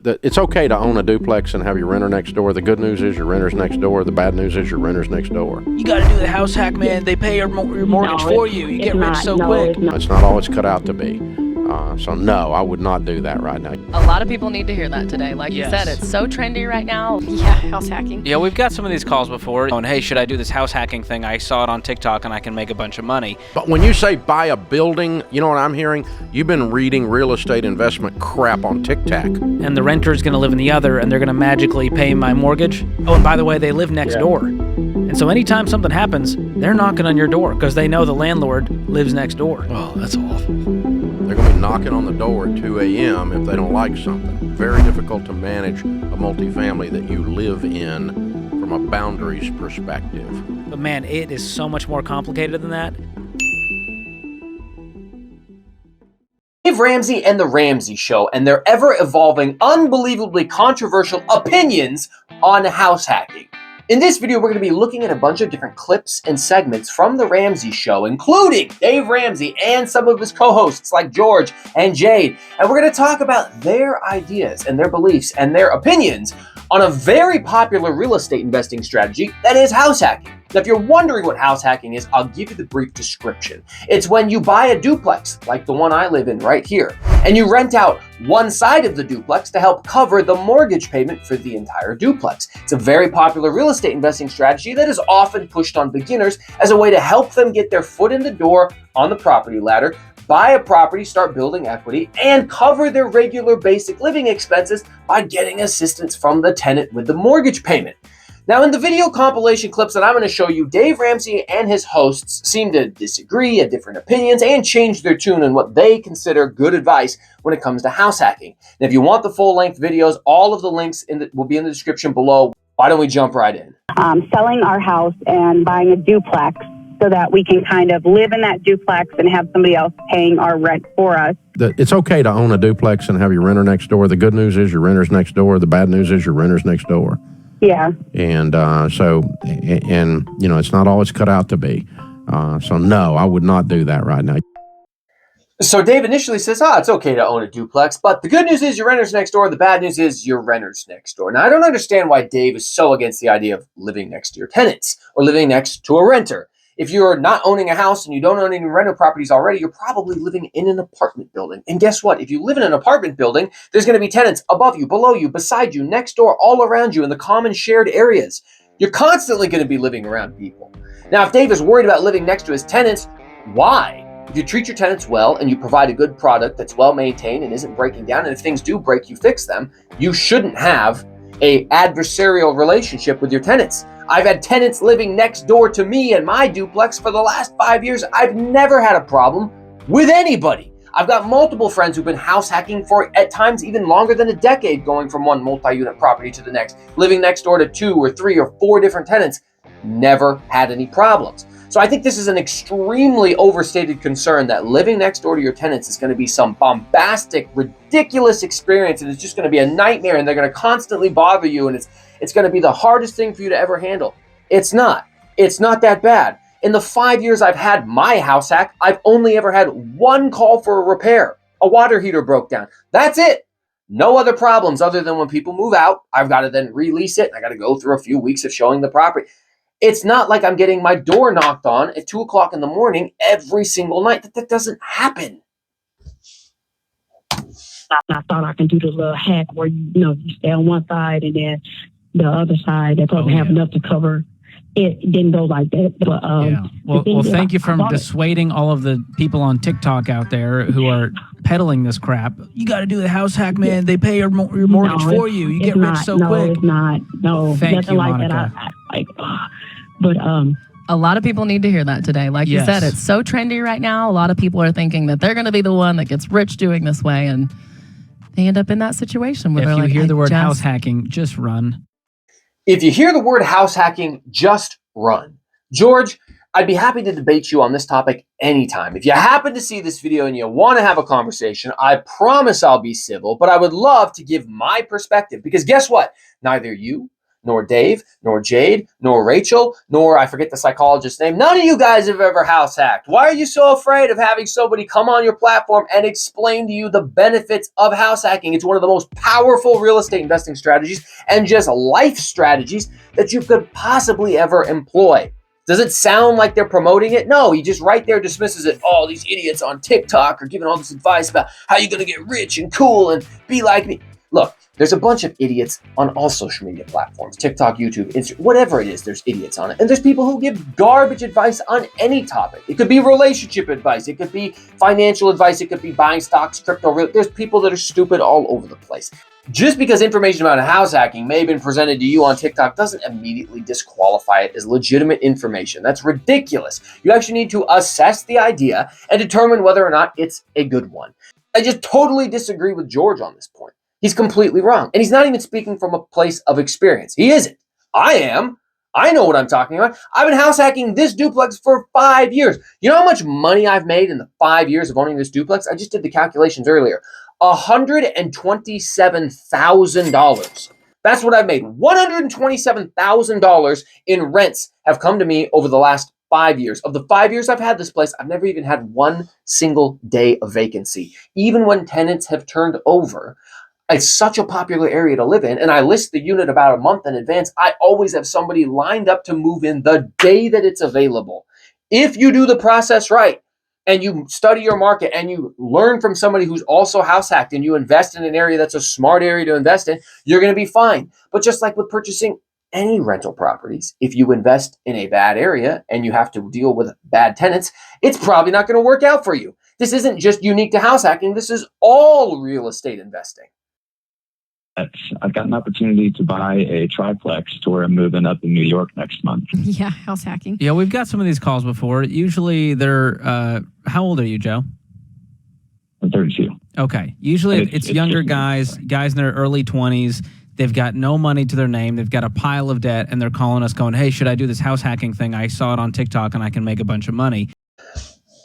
It's okay to own a duplex and have your renter next door. The good news is your renter's next door. The bad news is your renter's next door. You got to do the house hack, man. They pay your mortgage for you. You get rich so quick. It's not always cut out to be. So no, I would not do that right now. A lot of people need to hear that today. Like you said, it's so trendy right now. Yeah, house hacking. Yeah, we've got some of these calls before. Going, hey, should I do this house hacking thing? I saw it on TikTok and I can make a bunch of money. But when you say buy a building, you know what I'm hearing? You've been reading real estate investment crap on TikTok. And the renter's going to live in the other, and they're going to magically pay my mortgage. Oh, and by the way, they live next door. And so anytime something happens, they're knocking on your door because they know the landlord lives next door. Oh, that's awful. They're going to be knocking on the door at 2 a.m. if they don't like something. Very difficult to manage a multifamily that you live in from a boundaries perspective. But man, it is so much more complicated than that. Dave Ramsey and The Ramsey Show and their ever-evolving, unbelievably controversial opinions on house hacking. In this video, we're going to be looking at a bunch of different clips and segments from The Ramsey Show, including Dave Ramsey and some of his co-hosts like George and Jade. And we're going to talk about their ideas and their beliefs and their opinions on a very popular real estate investing strategy that is house hacking. Now, if you're wondering what house hacking is, I'll give you the brief description. It's when you buy a duplex, like the one I live in right here, and you rent out one side of the duplex to help cover the mortgage payment for the entire duplex. It's a very popular real estate investing strategy that is often pushed on beginners as a way to help them get their foot in the door on the property ladder, buy a property, start building equity, and cover their regular basic living expenses by getting assistance from the tenant with the mortgage payment. Now, in the video compilation clips that I'm going to show you, Dave Ramsey and his hosts seem to disagree, have different opinions, and change their tune on what they consider good advice when it comes to house hacking. Now, if you want the full-length videos, all of the links will be in the description below. Why don't we jump right in? Selling our house and buying a duplex so that we can kind of live in that duplex and have somebody else paying our rent for us. It's okay to own a duplex and have your renter next door. The good news is your renter's next door. The bad news is your renter's next door. Yeah. And you know, it's not always cut out to be. So no, I would not do that right now. So Dave initially says, it's okay to own a duplex, but the good news is your renter's next door. The bad news is your renter's next door. Now, I don't understand why Dave is so against the idea of living next to your tenants or living next to a renter. If you're not owning a house and you don't own any rental properties already, you're probably living in an apartment building. And guess what? If you live in an apartment building, there's going to be tenants above you, below you, beside you, next door, all around you in the common shared areas. You're constantly going to be living around people. Now, if Dave is worried about living next to his tenants, why? If you treat your tenants well and you provide a good product that's well maintained and isn't breaking down, and if things do break, you fix them, you shouldn't have an adversarial relationship with your tenants. I've had tenants living next door to me and my duplex for the last 5 years. I've never had a problem with anybody. I've got multiple friends who've been house hacking for at times even longer than a decade, going from one multi-unit property to the next, living next door to 2 or 3 or 4 different tenants. Never had any problems. So I think this is an extremely overstated concern that living next door to your tenants is going to be some bombastic, ridiculous experience, and it's just going to be a nightmare, and they're going to constantly bother you, and it's going to be the hardest thing for you to ever handle. It's not. It's not that bad. In the 5 years I've had my house hack, I've only ever had one call for a repair. A water heater broke down. That's it. No other problems other than when people move out, I've got to then release it. I got to go through a few weeks of showing the property. It's not like I'm getting my door knocked on at 2 o'clock in the morning every single night. That doesn't happen. I thought I can do the little hack where you stay on one side and then the other side they probably have enough to cover. It didn't go like that. But Well, thank you for dissuading all of the people on TikTok out there who are peddling this crap. You got to do the house hack, man. They pay your mortgage for you. You get rich so quick. It's not. No, thank nothing you, like Monica. that. A lot of people need to hear that today. Like you said, it's so trendy right now. A lot of people are thinking that they're going to be the one that gets rich doing this way, and they end up in that situation where if they're you like, hear the word house hacking, just run. If you hear the word house hacking, just run. George, I'd be happy to debate you on this topic anytime. If you happen to see this video and you want to have a conversation, I promise I'll be civil, but I would love to give my perspective, because guess what? Neither you nor Dave, nor Jade, nor Rachel, nor I forget the psychologist's name. None of you guys have ever house hacked. Why are you so afraid of having somebody come on your platform and explain to you the benefits of house hacking? It's one of the most powerful real estate investing strategies and just life strategies that you could possibly ever employ. Does it sound like they're promoting it? No, he just right there dismisses it. Oh, these idiots on TikTok are giving all this advice about how you're going to get rich and cool and be like me. Look, there's a bunch of idiots on all social media platforms, TikTok, YouTube, Instagram, whatever it is, there's idiots on it. And there's people who give garbage advice on any topic. It could be relationship advice. It could be financial advice. It could be buying stocks, crypto. There's people that are stupid all over the place. Just because information about house hacking may have been presented to you on TikTok doesn't immediately disqualify it as legitimate information. That's ridiculous. You actually need to assess the idea and determine whether or not it's a good one. I just totally disagree with George on this point. He's completely wrong. And he's not even speaking from a place of experience. He isn't. I am. I know what I'm talking about. I've been house hacking this duplex for 5 years. You know how much money I've made in the 5 years of owning this duplex? I just did the calculations earlier. $127,000. That's what I've made. $127,000 in rents have come to me over the last 5 years. Of the 5 years I've had this place, I've never even had one single day of vacancy. Even when tenants have turned over, it's such a popular area to live in, and I list the unit about a month in advance. I always have somebody lined up to move in the day that it's available. If you do the process right, and you study your market and you learn from somebody who's also house hacked and you invest in an area that's a smart area to invest in, you're going to be fine. But just like with purchasing any rental properties, if you invest in a bad area and you have to deal with bad tenants, it's probably not going to work out for you. This isn't just unique to house hacking. This is all real estate investing. I've got an opportunity to buy a triplex to where I'm moving up in New York next month. Yeah, house hacking. Yeah, we've got some of these calls before. Usually they're, how old are you, Joe? I'm 32. Okay. Usually it's younger guys in their early 20s. They've got no money to their name. They've got a pile of debt, and they're calling us going, hey, should I do this house hacking thing? I saw it on TikTok, and I can make a bunch of money.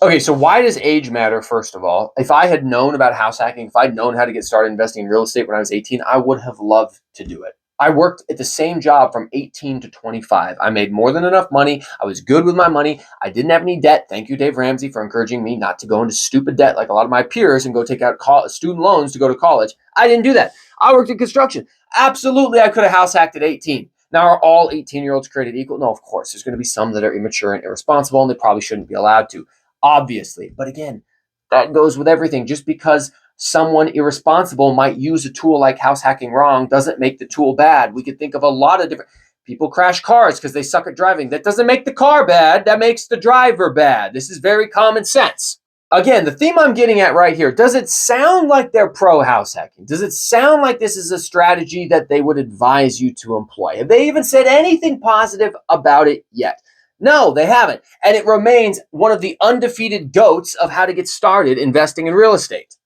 Okay, so why does age matter, first of all? If I had known about house hacking, if I'd known how to get started investing in real estate when I was 18, I would have loved to do it. I worked at the same job from 18 to 25. I made more than enough money. I was good with my money. I didn't have any debt. Thank you, Dave Ramsey, for encouraging me not to go into stupid debt like a lot of my peers and go take out student loans to go to college. I didn't do that. I worked in construction. Absolutely, I could have house hacked at 18. Now, are all 18-year-olds created equal? No, of course. There's going to be some that are immature and irresponsible, and they probably shouldn't be allowed to. Obviously. But again, that goes with everything. Just because someone irresponsible might use a tool like house hacking wrong doesn't make the tool bad. We could think of a lot of different people crash cars because they suck at driving. That doesn't make the car bad. That makes the driver bad. This is very common sense. Again, the theme I'm getting at right here, does it sound like they're pro house hacking? Does it sound like this is a strategy that they would advise you to employ? Have they even said anything positive about it yet? No, they haven't. And it remains one of the undefeated goats of how to get started investing in real estate.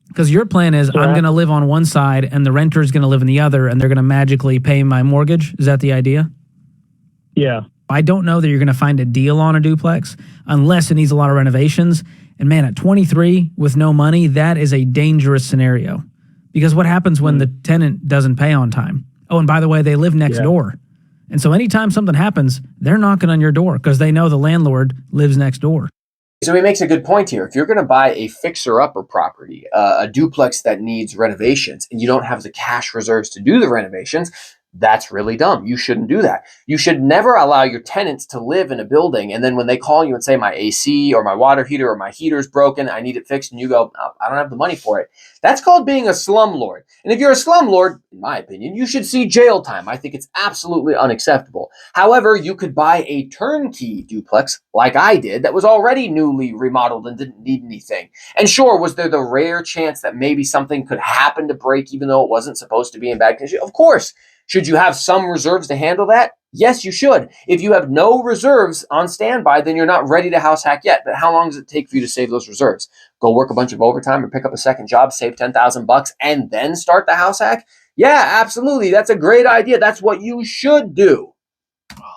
Because your plan is, I'm going to live on one side and the renter is going to live in the other, and they're going to magically pay my mortgage. Is that the idea? Yeah. I don't know that you're going to find a deal on a duplex unless it needs a lot of renovations. And man, at 23 with no money, that is a dangerous scenario. Because what happens when the tenant doesn't pay on time? Oh, and by the way, they live next door. And so anytime something happens, they're knocking on your door because they know the landlord lives next door. So he makes a good point here. If you're going to buy a fixer-upper property, a duplex that needs renovations, and you don't have the cash reserves to do the renovations, that's really dumb. You shouldn't do that. You should never allow your tenants to live in a building, and then when they call you and say, my AC or my water heater or my heater's broken, I need it fixed, and you go, oh, I don't have the money for it. That's called being a slumlord. And if you're a slumlord, in my opinion, you should see jail time. I think it's absolutely unacceptable. However, you could buy a turnkey duplex like I did that was already newly remodeled and didn't need anything. And sure, was there the rare chance that maybe something could happen to break even though it wasn't supposed to be in bad condition? Of course. Should you have some reserves to handle that? Yes, you should. If you have no reserves on standby, then you're not ready to house hack yet. But how long does it take for you to save those reserves? Go work a bunch of overtime or pick up a second job, save $10,000 and then start the house hack? Yeah, absolutely. That's a great idea. That's what you should do.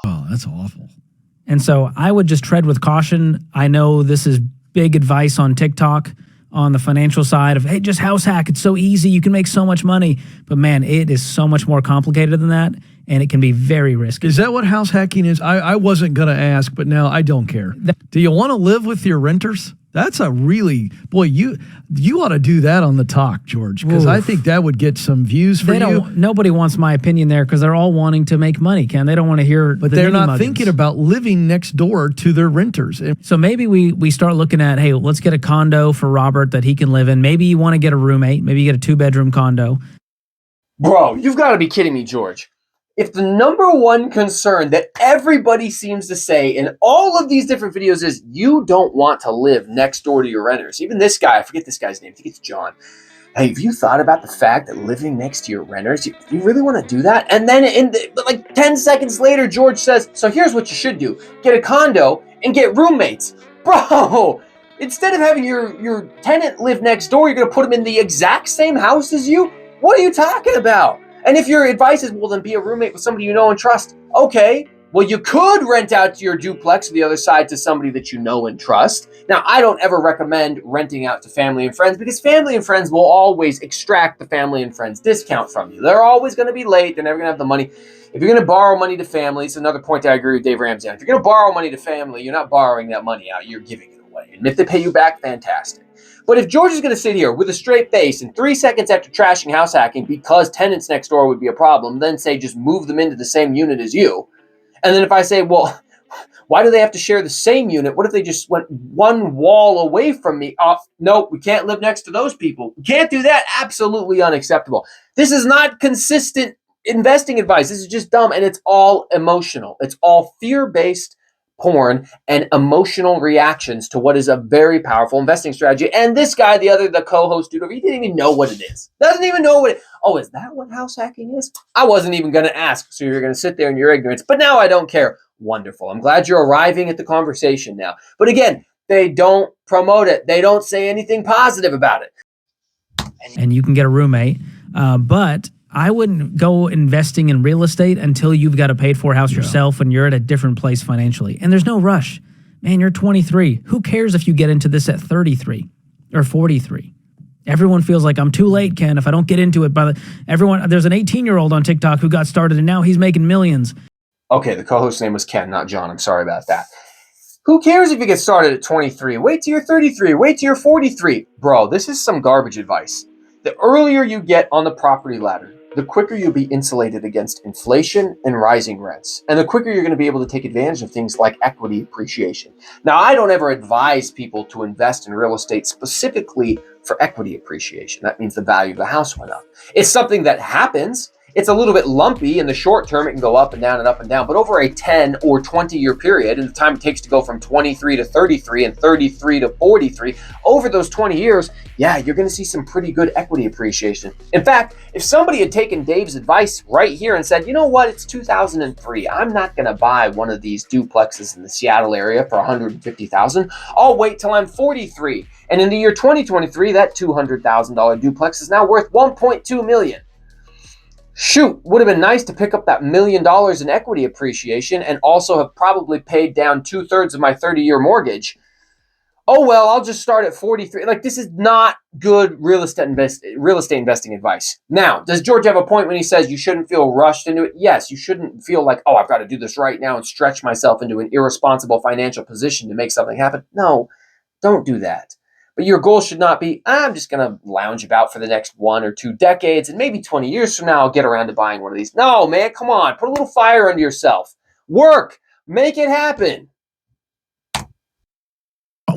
Oh, that's awful. And so I would just tread with caution. I know this is big advice on TikTok, on the financial side of, hey, just house hack. It's so easy. You can make so much money. But man, it is so much more complicated than that, and it can be very risky. Is that what house hacking is? I wasn't going to ask, but now I don't care. Do you want to live with your renters? That's a really, boy, you ought to do that on the talk, George, because I think that would get some views for you. Nobody wants my opinion there because they're all wanting to make money, Ken. They don't want to hear But they're not thinking about living next door to their renters. So maybe we start looking at, hey, let's get a condo for Robert that he can live in. Maybe you want to get a roommate. Maybe you get a 2-bedroom condo. Bro, you've got to be kidding me, George. If the number one concern that everybody seems to say in all of these different videos is you don't want to live next door to your renters. Even this guy, I forget this guy's name. I think it's John. Hey, have you thought about the fact that living next to your renters, you really want to do that? And then like 10 seconds later, George says, so here's what you should do. Get a condo and get roommates. Bro, instead of having your tenant live next door, you're going to put them in the exact same house as you? What are you talking about? And if your advice is, well, then be a roommate with somebody you know and trust. Okay, well, you could rent out your duplex or the other side to somebody that you know and trust. Now, I don't ever recommend renting out to family and friends because family and friends will always extract the family and friends discount from you. They're always going to be late. They're never going to have the money. If you're going to borrow money to family, it's another point I agree with Dave Ramsey on. If you're going to borrow money to family, you're not borrowing that money out. You're giving it away. And if they pay you back, fantastic. But if George is going to sit here with a straight face and 3 seconds after trashing house hacking because tenants next door would be a problem, then say just move them into the same unit as you. And then if I say, well, why do they have to share the same unit? What if they just went one wall away from me? No, we can't live next to those people. We can't do that. Absolutely unacceptable. This is not consistent investing advice. This is just dumb. And it's all emotional. It's all fear-based porn and emotional reactions to what is a very powerful investing strategy. And this guy, the co-host dude, he didn't even know what it is. Doesn't even know what it. Oh, is that what house hacking is? I wasn't even going to ask. So you're going to sit there in your ignorance. But now I don't care. Wonderful. I'm glad you're arriving at the conversation now. But again, they don't promote it. They don't say anything positive about it. And you can get a roommate, but I wouldn't go investing in real estate until you've got a paid-for house yourself and you're at a different place financially. And there's no rush. Man, you're 23. Who cares if you get into this at 33 or 43? Everyone feels like I'm too late, Ken, if I don't get into it. There's an 18-year-old on TikTok who got started and now he's making millions. Okay, the co-host's name was Ken, not John. I'm sorry about that. Who cares if you get started at 23? Wait till you're 33. Wait till you're 43. Bro, this is some garbage advice. The earlier you get on the property ladder, the quicker you'll be insulated against inflation and rising rents. And the quicker you're going to be able to take advantage of things like equity appreciation. Now, I don't ever advise people to invest in real estate specifically for equity appreciation. That means the value of the house went up. It's something that happens. It's a little bit lumpy in the short term. It can go up and down and up and down. But over a 10 or 20-year period, and the time it takes to go from 23 to 33 and 33 to 43, over those 20 years, yeah, you're going to see some pretty good equity appreciation. In fact, if somebody had taken Dave's advice right here and said, you know what, it's 2003. I'm not going to buy one of these duplexes in the Seattle area for $150,000. I'll wait till I'm 43. And in the year 2023, that $200,000 duplex is now worth $1.2 million. Shoot, would have been nice to pick up that $1 million in equity appreciation and also have probably paid down 2/3 of my 30-year mortgage. Oh, well, I'll just start at 43. Like, this is not good real estate investing advice. Now, does George have a point when he says you shouldn't feel rushed into it? Yes, you shouldn't feel like, oh, I've got to do this right now and stretch myself into an irresponsible financial position to make something happen. No, don't do that. But your goal should not be, I'm just going to lounge about for the next 1 or 2 decades, and maybe 20 years from now, I'll get around to buying one of these. No, man, come on. Put a little fire under yourself. Work. Make it happen.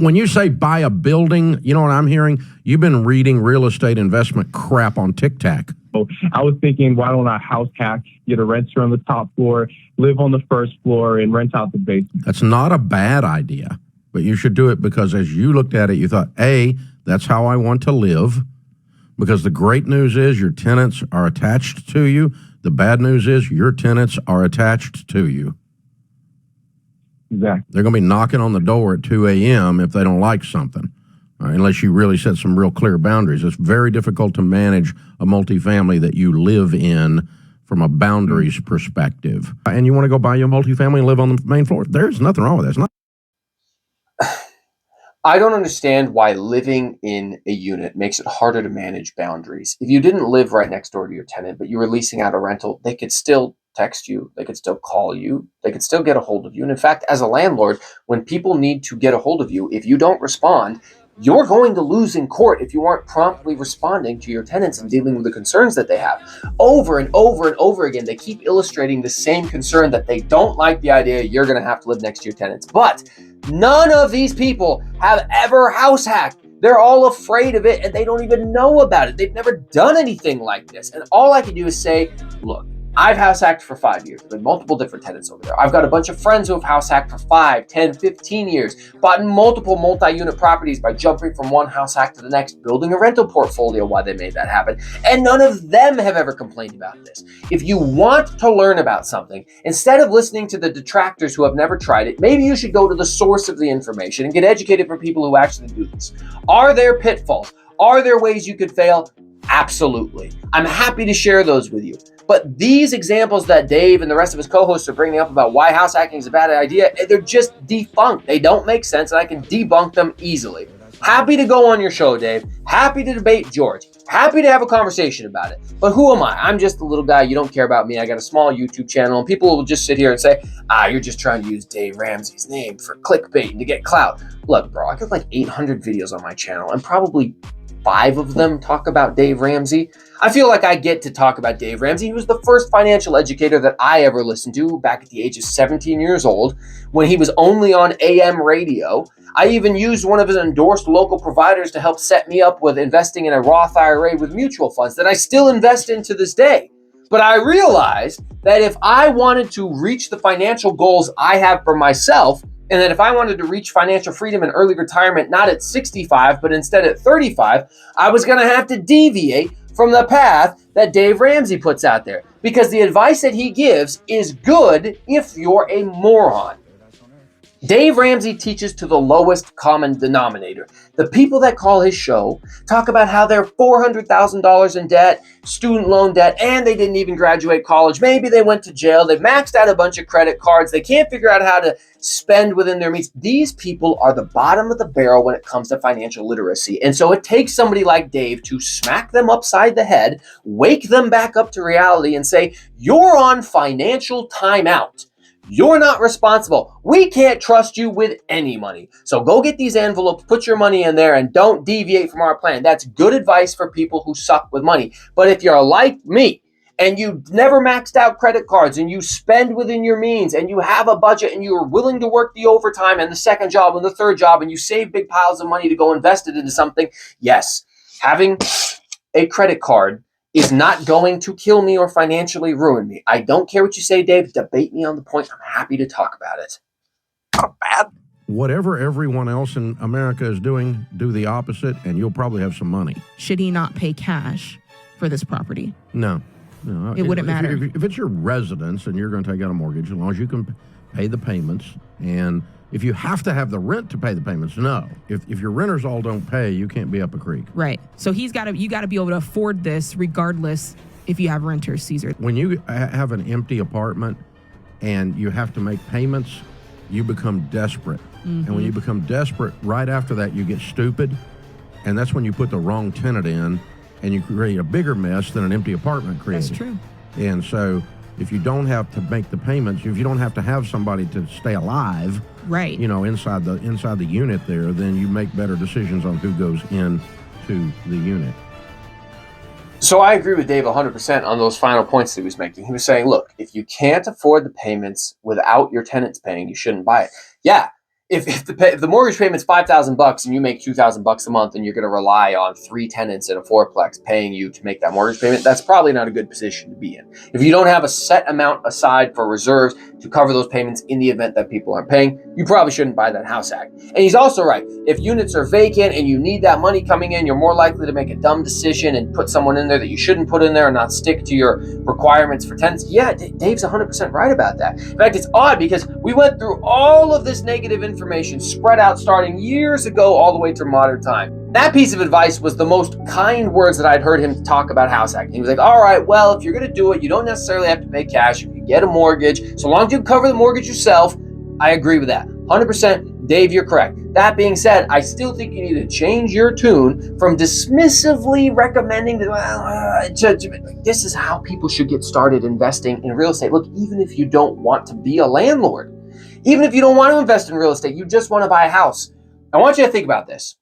When you say buy a building, you know what I'm hearing? You've been reading real estate investment crap on TikTok. So I was thinking, why don't I house hack, get a renter on the top floor, live on the first floor, and rent out the basement? That's not a bad idea. But you should do it because as you looked at it, you thought, A, that's how I want to live. Because the great news is your tenants are attached to you. The bad news is your tenants are attached to you. Exactly. They're going to be knocking on the door at 2 a.m. if they don't like something, unless you really set some real clear boundaries. It's very difficult to manage a multifamily that you live in from a boundaries perspective. And you want to go buy you a multifamily and live on the main floor. There's nothing wrong with that. It's not. I don't understand why living in a unit makes it harder to manage boundaries. If you didn't live right next door to your tenant, but you were leasing out a rental, they could still text you, they could still call you, they could still get a hold of you. And in fact, as a landlord, when people need to get a hold of you, if you don't respond, you're going to lose in court if you aren't promptly responding to your tenants and dealing with the concerns that they have. Over and over and over again, they keep illustrating the same concern, that they don't like the idea you're going to have to live next to your tenants. But none of these people have ever house hacked. They're all afraid of it and they don't even know about it. They've never done anything like this. And all I can do is say, look, I've house hacked for 5 years. There's been multiple different tenants over there. I've got a bunch of friends who have house hacked for 5, 10, 15 years, bought multiple multi-unit properties by jumping from one house hack to the next, building a rental portfolio while they made that happen. And none of them have ever complained about this. If you want to learn about something, instead of listening to the detractors who have never tried it, maybe you should go to the source of the information and get educated from people who actually do this. Are there pitfalls? Are there ways you could fail? Absolutely. I'm happy to share those with you. But these examples that Dave and the rest of his co-hosts are bringing up about why house hacking is a bad idea, they're just defunct. They don't make sense, and I can debunk them easily. Happy to go on your show, Dave. Happy to debate George. Happy to have a conversation about it. But who am I? I'm just a little guy. You don't care about me. I got a small YouTube channel, and people will just sit here and say, you're just trying to use Dave Ramsey's name for clickbait and to get clout. Look, bro, I got like 800 videos on my channel, and probably 5 of them talk about Dave Ramsey. I feel like I get to talk about Dave Ramsey. He was the first financial educator that I ever listened to back at the age of 17 years old when he was only on AM radio. I even used one of his endorsed local providers to help set me up with investing in a Roth IRA with mutual funds that I still invest in to this day. But I realized that if I wanted to reach the financial goals I have for myself, and that if I wanted to reach financial freedom and early retirement, not at 65, but instead at 35, I was going to have to deviate from the path that Dave Ramsey puts out there. Because the advice that he gives is good if you're a moron. Dave Ramsey teaches to the lowest common denominator. The people that call his show talk about how they're $400,000 in debt, student loan debt, and they didn't even graduate college. Maybe they went to jail. They've maxed out a bunch of credit cards. They can't figure out how to spend within their means. These people are the bottom of the barrel when it comes to financial literacy. And so it takes somebody like Dave to smack them upside the head, wake them back up to reality and say, you're on financial timeout. You're not responsible. We can't trust you with any money. So go get these envelopes, put your money in there, and don't deviate from our plan. That's good advice for people who suck with money. But if you're like me, and you never maxed out credit cards, and you spend within your means, and you have a budget, and you are willing to work the overtime and the second job and the third job, and you save big piles of money to go invest it into something, yes, having a credit card is not going to kill me or financially ruin me. I don't care what you say, Dave. Debate me on the point. I'm happy to talk about it. Not bad. Whatever everyone else in America is doing, do the opposite, and you'll probably have some money. Should he not pay cash for this property? No. It wouldn't matter. If it's your residence and you're going to take out a mortgage, as long as you can pay the payments, and if you have to have the rent to pay the payments, no. If your renters all don't pay, you can't be up a creek. Right. So you got to be able to afford this regardless if you have renters, Caesar. When you have an empty apartment and you have to make payments, you become desperate. Mm-hmm. And when you become desperate, right after that, you get stupid. And that's when you put the wrong tenant in and you create a bigger mess than an empty apartment creates. That's true. And so if you don't have to make the payments, if you don't have to have somebody to stay alive, right, inside the unit there, then you make better decisions on who goes into the unit. So I agree with Dave 100% on those final points that he was making. He was saying, look, if you can't afford the payments without your tenants paying, you shouldn't buy it. Yeah. If the mortgage payment's $5,000 and you make $2,000 a month and you're going to rely on 3 tenants in a fourplex paying you to make that mortgage payment, that's probably not a good position to be in. If you don't have a set amount aside for reserves to cover those payments in the event that people aren't paying, you probably shouldn't buy that house hack. And he's also right. If units are vacant and you need that money coming in, you're more likely to make a dumb decision and put someone in there that you shouldn't put in there and not stick to your requirements for tenants. Yeah, Dave's 100% right about that. In fact, it's odd because we went through all of this negative information spread out starting years ago all the way through modern time. That piece of advice was the most kind words that I'd heard him talk about house hacking. He was like, all right, well, if you're going to do it, you don't necessarily have to pay cash. You can get a mortgage. So long as you cover the mortgage yourself, I agree with that. 100%. Dave, you're correct. That being said, I still think you need to change your tune from dismissively recommending that this is how people should get started investing in real estate. Look, even if you don't want to be a landlord, even if you don't want to invest in real estate, you just want to buy a house. I want you to think about this.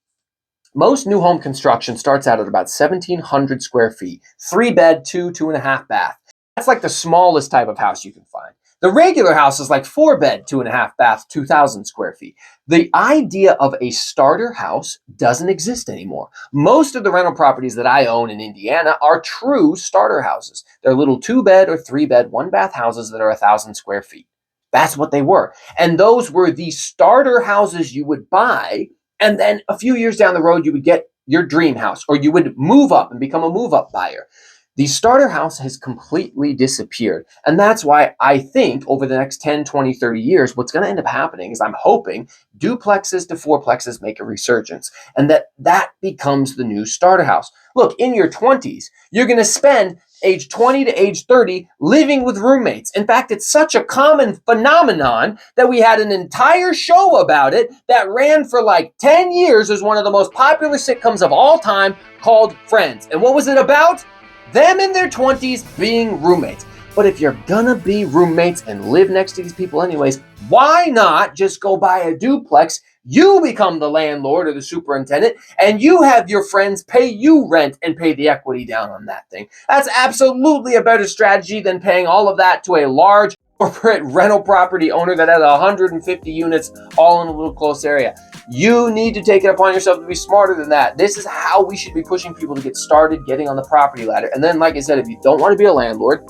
Most new home construction starts out at about 1,700 square feet, 3-bed, 2.5 bath. That's like the smallest type of house you can find. The regular house is like 4-bed, 2.5 bath, 2,000 square feet. The idea of a starter house doesn't exist anymore. Most of the rental properties that I own in Indiana are true starter houses. They're little 2-bed or 3-bed, 1-bath houses that are 1,000 square feet. That's what they were. And those were the starter houses you would buy. And then a few years down the road, you would get your dream house, or you would move up and become a move-up buyer. The starter house has completely disappeared. And that's why I think over the next 10, 20, 30 years, what's going to end up happening is I'm hoping duplexes to fourplexes make a resurgence, and that becomes the new starter house. Look, in your 20s, you're going to spend age 20 to age 30 living with roommates. In fact, it's such a common phenomenon that we had an entire show about it that ran for like 10 years as one of the most popular sitcoms of all time, called Friends. And what was it about? Them in their 20s being roommates. But if you're gonna be roommates and live next to these people anyways, why not just go buy a duplex? You become the landlord or the superintendent, and you have your friends pay you rent and pay the equity down on that thing. That's absolutely a better strategy than paying all of that to a large corporate rental property owner that has 150 units all in a little close area. You need to take it upon yourself to be smarter than that. This is how we should be pushing people to get started getting on the property ladder. And then, like I said, if you don't want to be a landlord,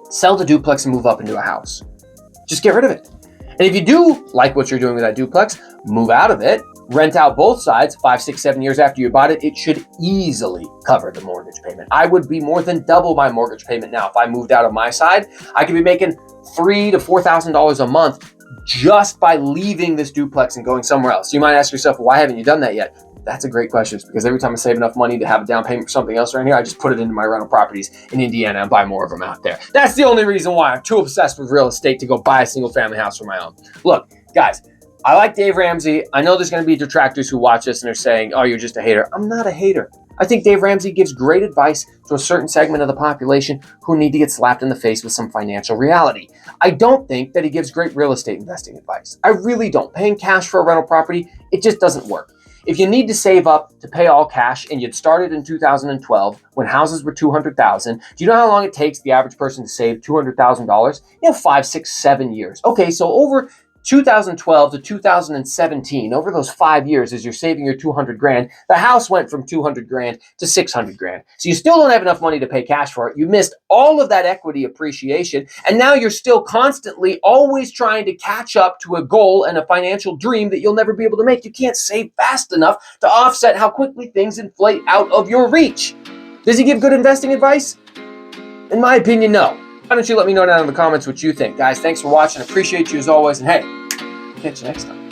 sell the duplex and move up into a house. Just get rid of it. And if you do like what you're doing with that duplex, move out of it, rent out both sides 5, 6, 7 years after you bought it. It should easily cover the mortgage payment. I would be more than double my mortgage payment now. If I moved out of my side, I could be making $3,000 to $4,000 a month just by leaving this duplex and going somewhere else. You might ask yourself, why haven't you done that yet? That's a great question. It's because every time I save enough money to have a down payment for something else around here, I just put it into my rental properties in Indiana and buy more of them out there. That's the only reason why I'm too obsessed with real estate to go buy a single family house for my own. Look, guys, I like Dave Ramsey. I know there's going to be detractors who watch this and are saying, oh, you're just a hater. I'm not a hater. I think Dave Ramsey gives great advice to a certain segment of the population who need to get slapped in the face with some financial reality. I don't think that he gives great real estate investing advice. I really don't. Paying cash for a rental property, it just doesn't work. If you need to save up to pay all cash and you'd started in 2012 when houses were $200,000, do you know how long it takes the average person to save $200,000? 5, 6, 7 years. Okay, so over 2012 to 2017, over those 5 years, as you're saving your 200 grand, the house went from 200 grand to 600 grand. So you still don't have enough money to pay cash for it. You missed all of that equity appreciation. And now you're still constantly always trying to catch up to a goal and a financial dream that you'll never be able to make. You can't save fast enough to offset how quickly things inflate out of your reach. Does he give good investing advice? In my opinion, no. Why don't you let me know down in the comments what you think. Guys, thanks for watching. Appreciate you as always. And hey, catch you next time.